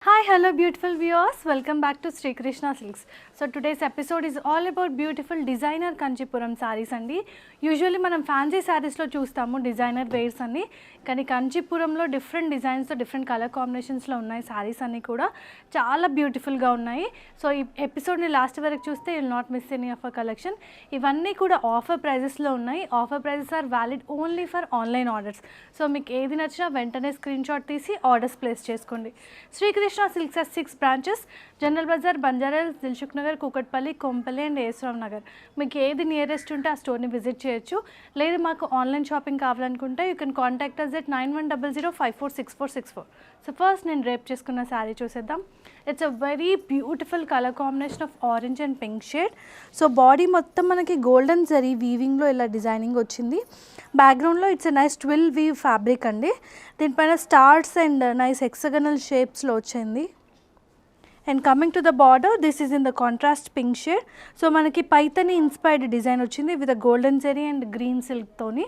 Hi, hello beautiful viewers. Welcome back to Sri Krishna Silks. So today's episode is all about beautiful designer Kanchipuram sarees andi. Usually మనం fancy శారీస్లో చూస్తాము designer wears అన్ని, కానీ కంచిపురంలో different డిజైన్స్తో different colour కాంబినేషన్స్లో ఉన్నాయి శారీస్ అన్నీ కూడా చాలా బ్యూటిఫుల్గా ఉన్నాయి. సో ఈ ఎపిసోడ్ని లాస్ట్ వరకు చూస్తే will not miss any of a collection. ఇవన్నీ కూడా ఆఫర్ ప్రైజెస్లో ఉన్నాయి. Offer prices are valid only for online orders. So మీకు ఏది నచ్చినా వెంటనే స్క్రీన్ షాట్ తీసి ఆర్డర్స్ ప్లేస్ చేసుకోండి. Sri Krishna silks 6 branches, General Bazaar, Banjara Hills, Dilsukhnagar, Kukatpally, Kompally and ఏస్రామ్ నగర్. మీకు ఏది నియరెస్ట్ ఉంటే ఆ స్టోర్ని విజిట్ చేయొచ్చు. లేదు మాకు ఆన్లైన్ షాపింగ్ కావాలనుకుంటే you can contact us at 9100546464. So first నేను రేప్ చేసుకున్న శారీ చూసేద్దాం. It's a very beautiful colour combination of orange and pink shade. So body మొత్తం మనకి గోల్డెన్ జరీ వీవింగ్లో ఇలా డిజైనింగ్ వచ్చింది. బ్యాక్గ్రౌండ్లో it's a nice 12 weave fabric అండి. దీనిపైన స్టార్స్ అండ్ నైస్ హెక్సగనల్ షేప్స్లో వచ్చింది. And coming to the border, this is in the contrast pink shade. So మనకి పైతని ఇన్స్పైర్డ్ డిజైన్ వచ్చింది with golden zari and green సిల్క్తోని.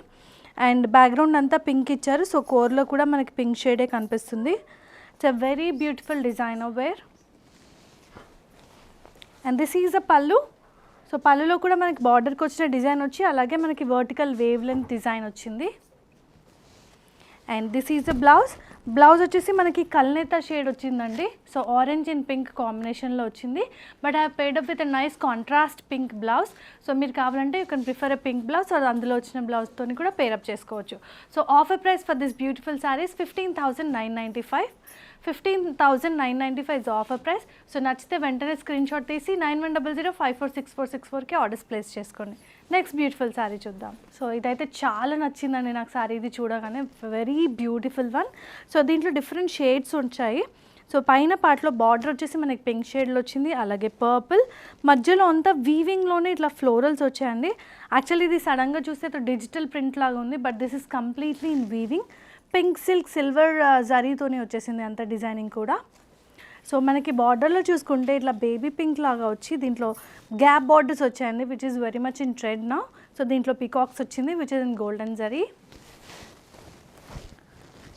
అండ్ బ్యాక్గ్రౌండ్ అంతా పింక్ ఇచ్చారు. So కోర్లో కూడా మనకి పింక్ షేడే కనిపిస్తుంది. It's a very beautiful designer wear. And this is a pallu. So పళ్ళులో కూడా మనకి బార్డర్కి వచ్చిన డిజైన్ వచ్చి అలాగే మనకి వర్టికల్ వేవ్ లెంత్ డిజైన్ వచ్చింది. And this is the blouse. Blouse వచ్చేసి మనకి కల్నేత షేడ్ వచ్చిందండి. సో ఆరెంజ్ అండ్ పింక్ కాంబినేషన్లో వచ్చింది. But I paid up with a nice contrast pink blouse. So మీరు కావాలంటే you can prefer a pink blouse, అది అందులో వచ్చిన బ్లౌజ్తో కూడా పేరప్ చేసుకోవచ్చు. So offer price for this beautiful saris 15,995. 15,995 is offer price. So నచ్చితే వెంటనే స్క్రీన్ షాట్ తీసి 9100546464కి ఆర్డర్స్ ప్లేస్ చేసుకోండి. నెక్స్ట్ బ్యూటిఫుల్ శారీ చూద్దాం. సో ఇదైతే చాలా నచ్చిందండి నాకు శారీ. ఇది చూడగానే వెరీ బ్యూటిఫుల్ వన్. సో దీంట్లో డిఫరెంట్ షేడ్స్ వచ్చాయి. సో పైన పార్ట్లో బార్డర్ వచ్చేసి మనకి పింక్ షేడ్లో వచ్చింది, అలాగే పర్పుల్. మధ్యలో అంతా వీవింగ్లోనే ఇట్లా ఫ్లోరల్స్ వచ్చాయండి. యాక్చువల్లీ ఇది సడన్గా చూస్తే డిజిటల్ ప్రింట్ లాగా ఉంది, but this is completely in weaving. Pink silk silver జరీతోనే వచ్చేసింది అంత డిజైనింగ్ కూడా. సో మనకి బార్డర్లో చూసుకుంటే ఇట్లా బేబీ పింక్ లాగా వచ్చి దీంట్లో గ్యాప్ బార్డర్స్ వచ్చాయండి, which is very much in trend now. So దీంట్లో పీకాక్స్ వచ్చింది which is in golden zari.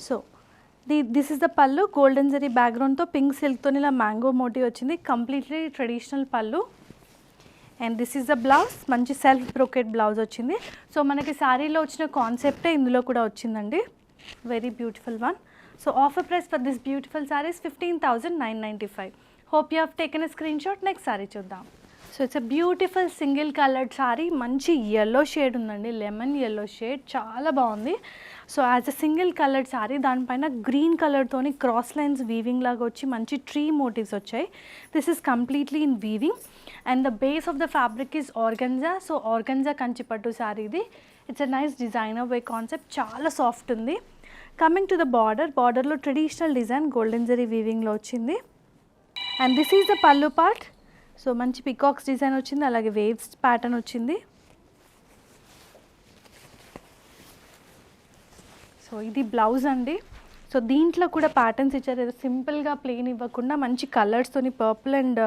So this is the పళ్ళు. గోల్డెన్ జరీ బ్యాక్గ్రౌండ్తో పింక్ సిల్క్తో ఇలా మ్యాంగో మోటివ్ వచ్చింది, కంప్లీట్లీ ట్రెడిషనల్ పళ్ళు. And this is the blouse. మంచి సెల్ఫ్ బ్రోకెట్ బ్లౌజ్ వచ్చింది. So మనకి శారీలో వచ్చిన కాన్సెప్టే ఇందులో కూడా వచ్చిందండి. Very beautiful one. So offer price for this beautiful saris 15,995. Hope you have taken a screen shot. Next sari చూద్దాం. So it's a beautiful single coloured sari. మంచి ఎల్లో షేడ్ ఉందండి, లెమన్ ఎల్లో షేడ్, చాలా బాగుంది. So as a single coloured sari, దానిపైన green కలర్తోని cross lines weaving లాగా వచ్చి మంచి ట్రీ మోటివ్స్ వచ్చాయి. This is completely in weaving. And the base of the fabric is organza. So organza కంచిపట్టు శారీ ఇది. It's a nice designer wear concept, చాలా soft ఉంది. కమింగ్ టు ద బార్డర్, బార్డర్లో traditional design golden zari వీవింగ్లో వచ్చింది. And this is the pallu part. So మంచి peacocks design వచ్చింది, అలాగే వేవ్స్ ప్యాటర్న్ వచ్చింది. సో ఇది బ్లౌజ్ అండి. సో దీంట్లో కూడా ప్యాటర్న్స్ ఇచ్చారు, ఏదో సింపుల్గా ప్లెయిన్ ఇవ్వకుండా మంచి కలర్స్తోని purple and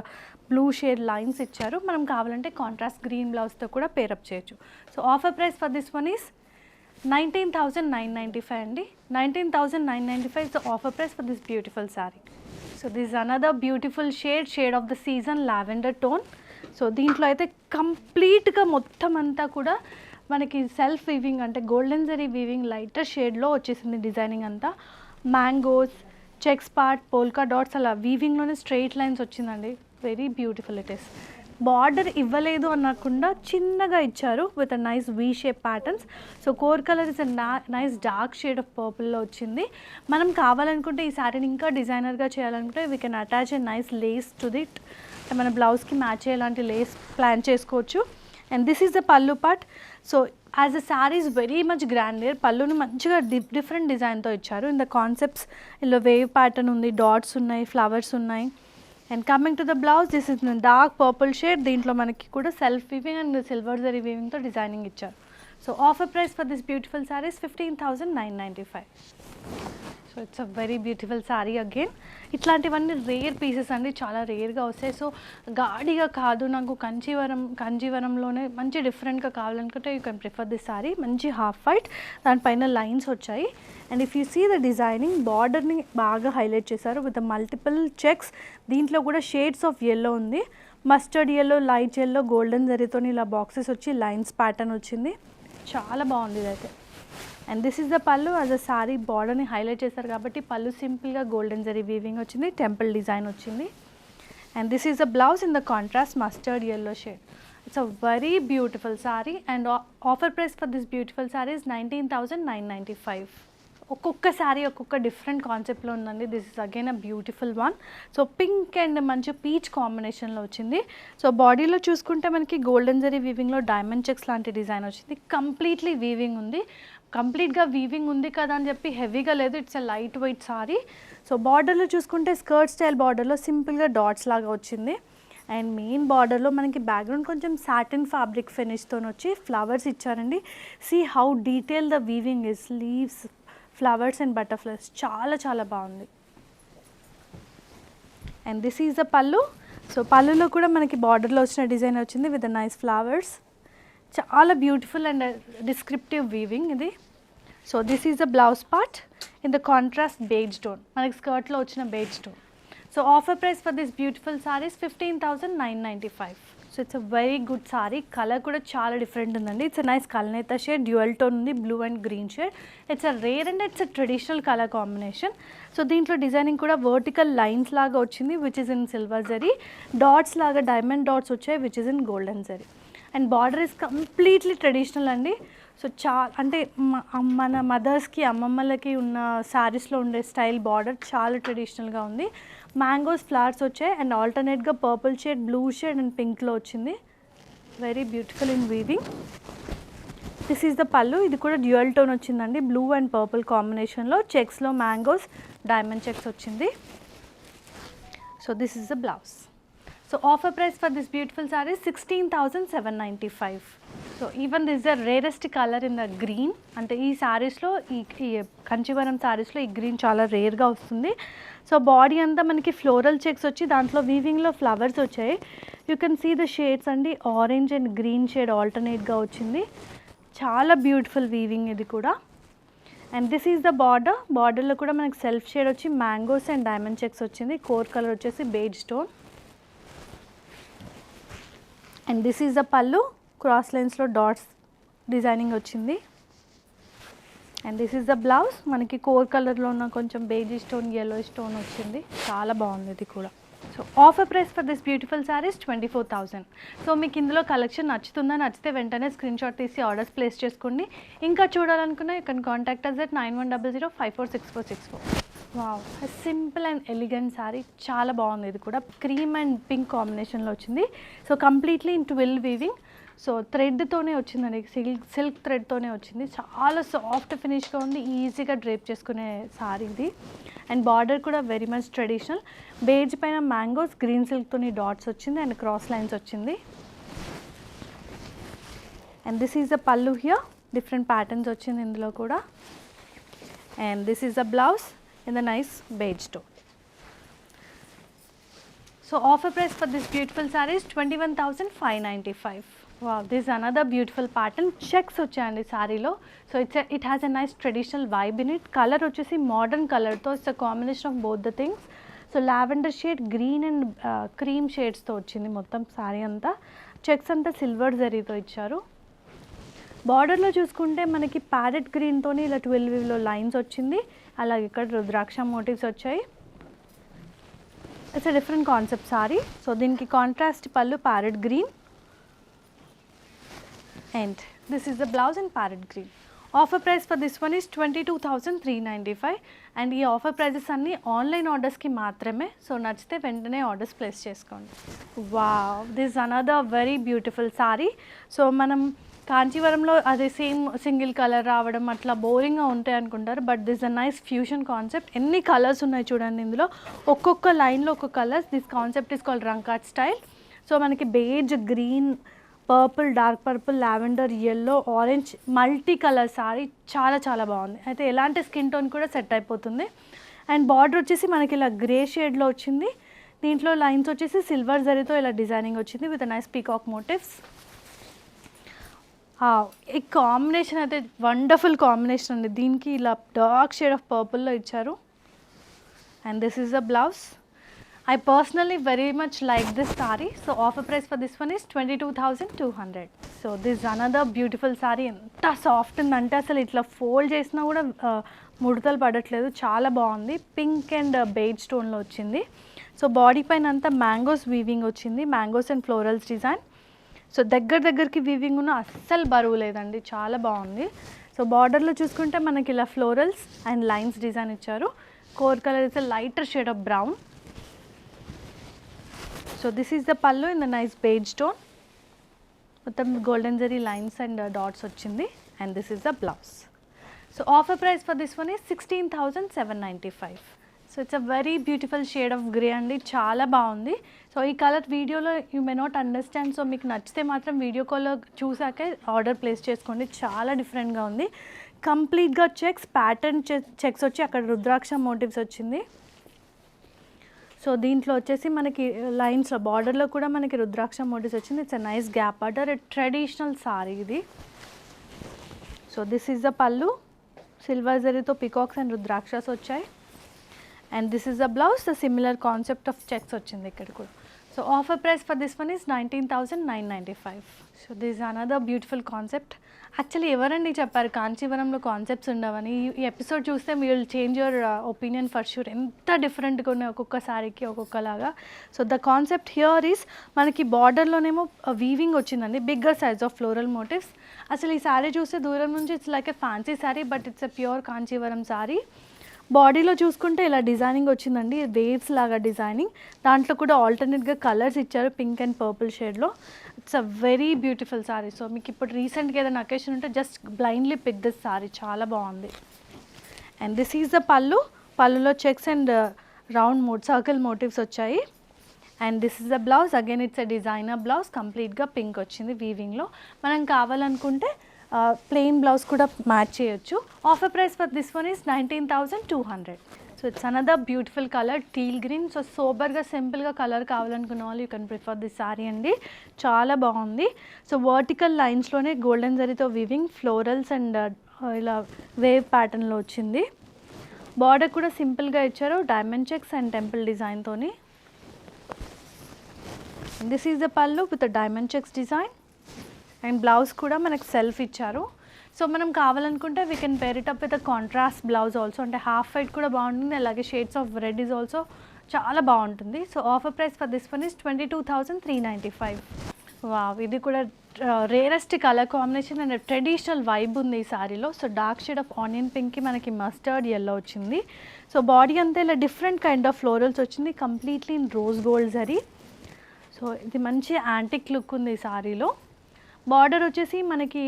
blue shade lines ఇచ్చారు. మనం కావాలంటే కాంట్రాస్ట్ గ్రీన్ బ్లౌజ్తో కూడా పేరప్ చేయొచ్చు. So offer price for this one is 19,995 అండి. 19,995 is the offer price for this beautiful saree. So this is another beautiful shade of the season, lavender tone. So దీంట్లో అయితే కంప్లీట్గా మొత్తం అంతా కూడా మనకి సెల్ఫ్ వీవింగ్ అంటే గోల్డెన్ జరీ వీవింగ్ లైటర్ షేడ్లో వచ్చేసింది. డిజైనింగ్ అంతా mangoes, checks part, polka dots అలా వీవింగ్లోనే స్ట్రెయిట్ లైన్స్ వచ్చిందండి. Very beautiful it is. Border ఇవ్వలేదు అనకుండా చిన్నగా ఇచ్చారు with a nice V shape patterns. So core colour is a nice dark shade of పర్పుల్లో వచ్చింది. మనం కావాలనుకుంటే ఈ శారీని ఇంకా డిజైనర్గా చేయాలనుకుంటే we can attach a nice lace to it. మన బ్లౌజ్కి మ్యాచ్ అయ్యేలాంటి లేస్ ప్లాన్ చేసుకోవచ్చు. And this is the pallu part. So as a sari is very much grandeur. పళ్ళుని మంచిగా డిఫరెంట్ డిజైన్తో ఇచ్చారు. ఇన్ ద కాన్సెప్ట్స్ ఇందులో వేవ్ ప్యాటర్న్ ఉంది, డాట్స్ ఉన్నాయి, ఫ్లవర్స్ ఉన్నాయి. And coming to the blouse, this is dark purple shade. దీంట్లో మనకి కూడా self weaving and silver zari వీవింగ్తో డిజైనింగ్ ఇచ్చారు. So offer price for this beautiful saris 15,995. So so it's a very beautiful sari again. ఇట్లాంటివన్నీ rare pieces అండి, చాలా రేర్గా వస్తాయి. సో గాడిగా కాదు, నాకు కంజీవరంలోనే మంచి డిఫరెంట్గా కావాలనుకుంటే you can prefer this sari. మంచి హాఫ్ వైట్, దానిపైన లైన్స్ వచ్చాయి. And if you see the designing, బార్డర్ని బాగా హైలైట్ చేశారు విత్ మల్టిపుల్ చెక్స్. దీంట్లో కూడా షేడ్స్ ఆఫ్ ఎల్లో ఉంది, mustard yellow, light yellow, golden జరీతో ఇలా బాక్సెస్ వచ్చి లైన్స్ ప్యాటర్న్ వచ్చింది. చాలా బాగుంది ఇదైతే. అండ్ దిస్ ఈస్ ద పళ్ళు. యాజ్ అ సారీ బార్డర్ని హైలైట్ చేశారు కాబట్టి పళ్ళు సింపుల్గా గోల్డెన్ జరీ వీవింగ్ వచ్చింది, టెంపుల్ డిజైన్ వచ్చింది. And this is the blouse in the contrast mustard yellow shade. It's a very beautiful sorry and offer price for this beautiful sorry is 19,995. ఒక్కొక్క శారీ ఒక్కొక్క different కాన్సెప్ట్లో ఉందండి. This is again a beautiful one. So pink and మంచి peach కాంబినేషన్లో వచ్చింది. సో బాడీలో చూసుకుంటే మనకి గోల్డెన్ జరీ వీవింగ్లో డైమండ్ చెక్స్ లాంటి డిజైన్ వచ్చింది. కంప్లీట్లీ వీవింగ్ ఉంది. కంప్లీట్గా వీవింగ్ ఉంది కదా అని చెప్పి హెవీగా లేదు, it's a light weight sorry. So బార్డర్లో చూసుకుంటే స్కర్ట్ స్టైల్ బార్డర్లో సింపుల్గా డాట్స్ లాగా వచ్చింది. అండ్ మెయిన్ బార్డర్లో మనకి బ్యాక్గ్రౌండ్ కొంచెం సాటిన్ ఫ్యాబ్రిక్ ఫినిష్తో వచ్చి ఫ్లవర్స్ ఇచ్చారండి. See how detail the weaving is, leaves, flowers and butterflies, చాలా చాలా బాగుంది. And this is the pallu. So పళ్ళులో కూడా మనకి బార్డర్లో వచ్చిన డిజైన్ వచ్చింది విత్ నైస్ ఫ్లవర్స్. చాలా బ్యూటిఫుల్ అండ్ డిస్క్రిప్టివ్ వీవింగ్ ఇది. So this is the blouse part in the contrast beige tone, మనకి స్కర్ట్లో వచ్చిన beige tone. So offer price for this beautiful saris 15,995. So it's a very good sari. Colour కూడా చాలా different ఉందండి. It's a nice కల్నేత shade, dual tone ఉంది, blue and green shade. It's a rare and it's a traditional colour combination. So దీంట్లో designing కూడా vertical lines లాగా వచ్చింది which is in silver zari, dots లాగా డైమండ్ డాట్స్ వచ్చాయి which is in golden zari. And border is completely traditional అండి. So అంటే మన మదర్స్కి, అమ్మమ్మలకి ఉన్న శారీస్లో ఉండే స్టైల్ బార్డర్ చాలా ట్రెడిషనల్గా ఉంది. మ్యాంగోస్ ఫ్లవర్స్ వచ్చాయి అండ్ ఆల్టర్నేట్గా purple shade, blue shade and పింక్లో వచ్చింది. Very beautiful in weaving. This is the pallu. ఇది కూడా డ్యూయల్ టోన్ వచ్చిందండి, బ్లూ అండ్ పర్పుల్ కాంబినేషన్లో. చెక్స్లో మ్యాంగోస్, డైమండ్ చెక్స్ వచ్చింది. So this is the blouse. So offer price for this beautiful sari 16,795. So even this the rarest colour in the green. అంటే ఈ శారీస్లో, ఈ కంచీవరం శారీస్లో ఈ గ్రీన్ చాలా రేర్గా వస్తుంది. సో బాడీ అంతా మనకి ఫ్లోరల్ చెక్స్ వచ్చి దాంట్లో వీవింగ్లో ఫ్లవర్స్ వచ్చాయి. You can see the shades అండి, ఆరెంజ్ అండ్ గ్రీన్ షేడ్ ఆల్టర్నేట్గా వచ్చింది. చాలా బ్యూటిఫుల్ వీవింగ్ ఇది కూడా. And this is the border. బార్డర్లో కూడా మనకి సెల్ఫ్ షేడ్ వచ్చి మ్యాంగోస్ అండ్ డైమండ్ చెక్స్ వచ్చింది. కోర్ కలర్ వచ్చేసి beige stone. And this is the pallu. Cross లైన్స్లో డాట్స్ డిజైనింగ్ వచ్చింది. And this is the blouse. మనకి కోర్ కలర్లో ఉన్న కొంచెం బేజీ స్టోన్, yellow స్టోన్ వచ్చింది. చాలా బాగుంది ఇది కూడా. So offer price for this beautiful saris 24,000. So మీకు ఇందులో కలెక్షన్ నచ్చుతుందా? నచ్చితే వెంటనే స్క్రీన్ షాట్ తీసి ఆర్డర్స్ ప్లేస్ చేసుకోండి. ఇంకా చూడాలనుకున్నా you can contact us at 9100546464. Wow, simple and elegant sari, చాలా బాగుంది. ఇది కూడా క్రీమ్ అండ్ పింక్ కాంబినేషన్లో వచ్చింది. So completely in 12 weaving. So థ్రెడ్తోనే వచ్చిందండి, సిల్క్ థ్రెడ్తోనే వచ్చింది. చాలా సాఫ్ట్ ఫినిష్గా ఉంది, ఈజీగా డ్రేప్ చేసుకునే సారీ ఇది. అండ్ బార్డర్ కూడా వెరీ మచ్ ట్రెడిషనల్. బేజ్ పైన మ్యాంగోస్, గ్రీన్ సిల్క్తోని డాట్స్ వచ్చింది అండ్ క్రాస్ లైన్స్ వచ్చింది. అండ్ దిస్ ఈజ్ ద పళ్ళు హియర్. డిఫరెంట్ ప్యాటర్న్స్ వచ్చింది ఇందులో కూడా. And this is the blouse in the nice beige tone. So offer price for this beautiful saree is 21,595. Wow, this is another beautiful pattern. Checks వచ్చాయండి సారీలో. So it has a nice traditional vibe in it. Colour వచ్చేసి modern కలర్తో, it's a combination of both the things. So lavender shade, green and cream షేడ్స్తో వచ్చింది మొత్తం sorry అంతా. Checks అంతా silver జరీతో ఇచ్చారు. బార్డర్లో చూసుకుంటే మనకి ప్యారెట్ గ్రీన్తోని ఇలా 12 వీవ్లో లైన్స్ వచ్చింది. అలాగే ఇక్కడ రుద్రాక్ష మోటివ్స్ వచ్చాయి. It's a different concept sorry. So దీనికి కాంట్రాస్ట్ పళ్ళు parrot green. And this is the blouse in parrot green. Offer price for this one is 22,395. And ఈ ఆఫర్ ప్రైజెస్ అన్నీ ఆన్లైన్ ఆర్డర్స్కి మాత్రమే. సో నచ్చితే వెంటనే ఆర్డర్స్ ప్లేస్ చేసుకోండి. Wow, this another very beautiful sari. So మనం కాంచీవరంలో అదే సేమ్ సింగిల్ కలర్ రావడం అట్లా బోరింగ్గా ఉంటాయి అనుకుంటారు, but this a nice fusion concept. ఎన్ని కలర్స్ ఉన్నాయి చూడండి ఇందులో, ఒక్కొక్క లైన్లో ఒక్కొక్క colours. This concept is called Rangkat style. So మనకి beige, green, purple, dark purple, lavender, yellow, orange, multi colour sari చాలా చాలా బాగుంది. అయితే ఎలాంటి స్కిన్ టోన్ కూడా సెట్ అయిపోతుంది. అండ్ బార్డర్ వచ్చేసి మనకి ఇలా గ్రే షేడ్లో వచ్చింది. దీంట్లో లైన్స్ వచ్చేసి సిల్వర్ జరీతో ఇలా డిజైనింగ్ వచ్చింది విత్ నైస్ పీకాక్ మోటివ్స్. ఈ కాంబినేషన్ అయితే వండర్ఫుల్ కాంబినేషన్ అండి. దీనికి ఇలా డార్క్ షేడ్ ఆఫ్ పర్పుల్లో ఇచ్చారు. And this is the blouse. I personally very much like this saree. So offer price for this one is 22,200. So this is another beautiful saree. ఎంత soft ఉందంటే అసలు ఇట్లా fold చేసినా కూడా ముడతలు పడట్లేదు, చాలా బాగుంది. పింక్ అండ్ బేజ్ స్టోన్లో వచ్చింది. సో బాడీ పైన అంతా మ్యాంగోస్ వీవింగ్ వచ్చింది, mangoes and florals design. So దగ్గరికి వీవింగ్ ఉన్న అస్సలు బరువు లేదండి, చాలా బాగుంది. సో బార్డర్లో చూసుకుంటే మనకి ఇలా ఫ్లోరల్స్ అండ్ లైన్స్ డిజైన్ ఇచ్చారు. Core colour is lighter shade of brown. So this is the pallu in the nice beige tone. మొత్తం golden zari lines and dots వచ్చింది. And this is the blouse. So offer price for this one is 16,795. So it's a very beautiful shade of grey అండి, చాలా బాగుంది. So ఈ colour వీడియోలో you may not understand. So మీకు నచ్చితే మాత్రం video కాల్లో చూసాకే ఆర్డర్ ప్లేస్ చేసుకోండి, చాలా డిఫరెంట్గా ఉంది. కంప్లీట్గా చెక్స్, ప్యాటర్న్ చెక్స్ వచ్చి అక్కడ రుద్రాక్ష మోటివ్స్ వచ్చింది. సో దీంట్లో వచ్చేసి మనకి లైన్స్లో బార్డర్లో కూడా మనకి రుద్రాక్ష మోటివ్స్ వచ్చింది. It's a nice gap border, traditional sari ఇది. So this is the pallu, silver జరీతో పికాక్స్ అండ్ రుద్రాక్షస్ వచ్చాయి. And this is the blouse, the similar concept of checks వచ్చింది ఇక్కడ కూడా. So offer price for this one is 19,995. So this is another beautiful concept. Actually ఎవరండి చెప్పారు కాంచీవరంలో concepts ఉండవని? ఈ ఎపిసోడ్ చూస్తే మీ will change your opinion for sure. ఎంత డిఫరెంట్గా ఉన్నాయి ఒక్కొక్క సారీకి ఒక్కొక్కలాగా. So the concept here is మనకి బార్డర్లోనేమో వీవింగ్ వచ్చిందండి, bigger size of floral motifs. అసలు ఈ సారీ చూస్తే దూరం నుంచి it's like a fancy sari, but it's a pure Kanchivaram sari. బాడీలో చూసుకుంటే ఇలా డిజైనింగ్ వచ్చిందండి, వేవ్స్ లాగా డిజైనింగ్. దాంట్లో కూడా ఆల్టర్నేట్గా కలర్స్ ఇచ్చారు, పింక్ అండ్ పర్పుల్ షేడ్లో. It's a very beautiful sari. So మీకు ఇప్పుడు రీసెంట్గా ఏదైనా అకేషన్ ఉంటే just blindly pick this sari, చాలా బాగుంది. And this is the pallu. పల్లులో checks and round circle motifs వచ్చాయి. And this is the blouse. Again it's a designer blouse, కంప్లీట్గా పింక్ వచ్చింది వీవింగ్లో. మనం కావాలనుకుంటే ప్లెయిన్ బ్లౌజ్ కూడా మ్యాచ్ చేయొచ్చు. Offer price for this one is 19,200. So it's another beautiful colour, teal green. So సోబర్గా సింపుల్గా కలర్ కావాలనుకున్న వాళ్ళు you can prefer this sari అండి, చాలా బాగుంది. సో వర్టికల్ లైన్స్లోనే గోల్డెన్ జరీతో వీవింగ్, ఫ్లోరల్స్ అండ్ ఇలా వేవ్ ప్యాటర్న్లో వచ్చింది. బార్డర్ కూడా సింపుల్గా ఇచ్చారు, డైమండ్ చెక్స్ అండ్ టెంపుల్ డిజైన్తోని. This is the pallu with diamond checks design. And blouse కూడా మనకు సెల్ఫ్ ఇచ్చారు. సో మనం కావాలనుకుంటే we can pair it up with contrast blouse also, అంటే హాఫ్ వైట్ కూడా బాగుంటుంది, అలాగే shades of red is also చాలా బాగుంటుంది. So offer price for this one is 22,395. Wow, ఇది కూడా rarest colour combination and traditional vibe ఉంది ఈ సారీలో. So dark shade of onion పింక్కి మనకి మస్టర్డ్ ఎల్లో వచ్చింది. సో బాడీ అంతా ఇలా డిఫరెంట్ కైండ్ ఆఫ్ ఫ్లోరల్స్ వచ్చింది, completely in rose gold zari. So ఇది మంచి యాంటిక్ లుక్ ఉంది ఈ సారీలో. బార్డర్ వచ్చేసి మనకి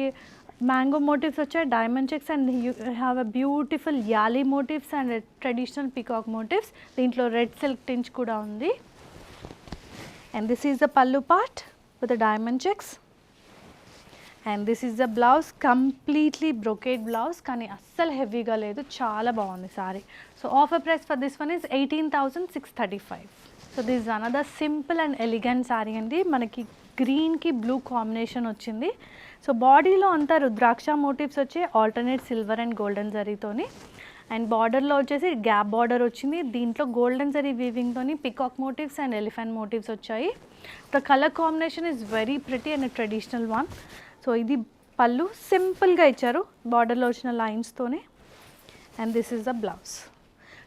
మ్యాంగో మోటివ్స్ వచ్చాయి, diamond checks and you have a beautiful yali motifs and traditional peacock motifs. దీంట్లో రెడ్ సిల్క్ టించ్ కూడా ఉంది. And this is the pallu part with diamond checks. And this is the blouse, completely brocade blouse, కానీ అస్సలు హెవీగా లేదు, చాలా బాగుంది sari. So offer price for this one is 18,635. So this is another simple and elegant sari అండి. మనకి గ్రీన్కి బ్లూ కాంబినేషన్ వచ్చింది. సో బాడీలో అంతా రుద్రాక్ష మోటివ్స్ వచ్చి ఆల్టర్నేట్ సిల్వర్ అండ్ గోల్డెన్ జరీతోని. అండ్ బార్డర్లో వచ్చేసి గ్యాప్ బార్డర్ వచ్చింది, దీంట్లో గోల్డెన్ జరీ వీవింగ్తోని peacock motifs and elephant motifs వచ్చాయి. The colour combination is very pretty and traditional one. So ఇది పళ్ళు, సింపుల్గా ఇచ్చారు బార్డర్లో వచ్చిన లైన్స్తోనే. And this is the blouse.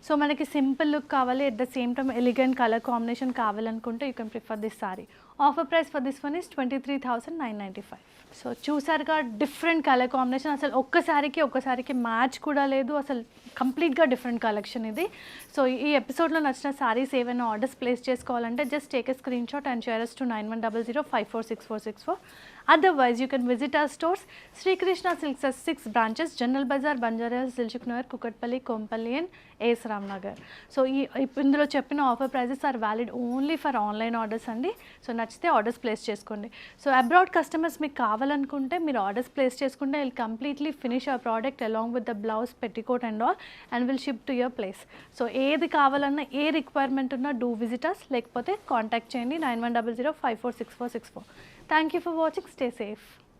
So మనకి సింపుల్ లుక్ కావాలి, at the same time elegant colour combination కావాలనుకుంటే you can prefer this sari. Offer price for this one is 23,995. So చూసారుగా డిఫరెంట్ కలర్ కాంబినేషన్, అసలు ఒక్కసారికి మ్యాచ్ కూడా లేదు, అసలు కంప్లీట్గా డిఫరెంట్ కలెక్షన్ ఇది. సో ఈ ఎపిసోడ్లో నచ్చిన సారీస్ ఏవైనా ఆర్డర్స్ ప్లేస్ చేసుకోవాలంటే just take a screen shot and share us to 9100546464. Otherwise, you can visit our stores. Sri Krishna Silks has 6 branches: General Bazaar, Banjaras, Dilshuk Nagar, Kukatpalli, Kompalli and AS Ramnagar. So, ఇందులో చెప్పిన offer prices are valid only for online orders అండి. So నచ్చితే orders place చేసుకోండి. So abroad customers మీకు కావాలనుకుంటే మీరు orders place చేసుకుంటే will completely finish our product along with the blouse, petticoat and all and will ship to your place. So ఏది కావాలన్నా, ఏ రిక్వైర్మెంట్ ఉన్నా డూ విజిటర్స్, లేకపోతే కాంటాక్ట్ చేయండి 9100546464. Thank you for watching. Stay safe.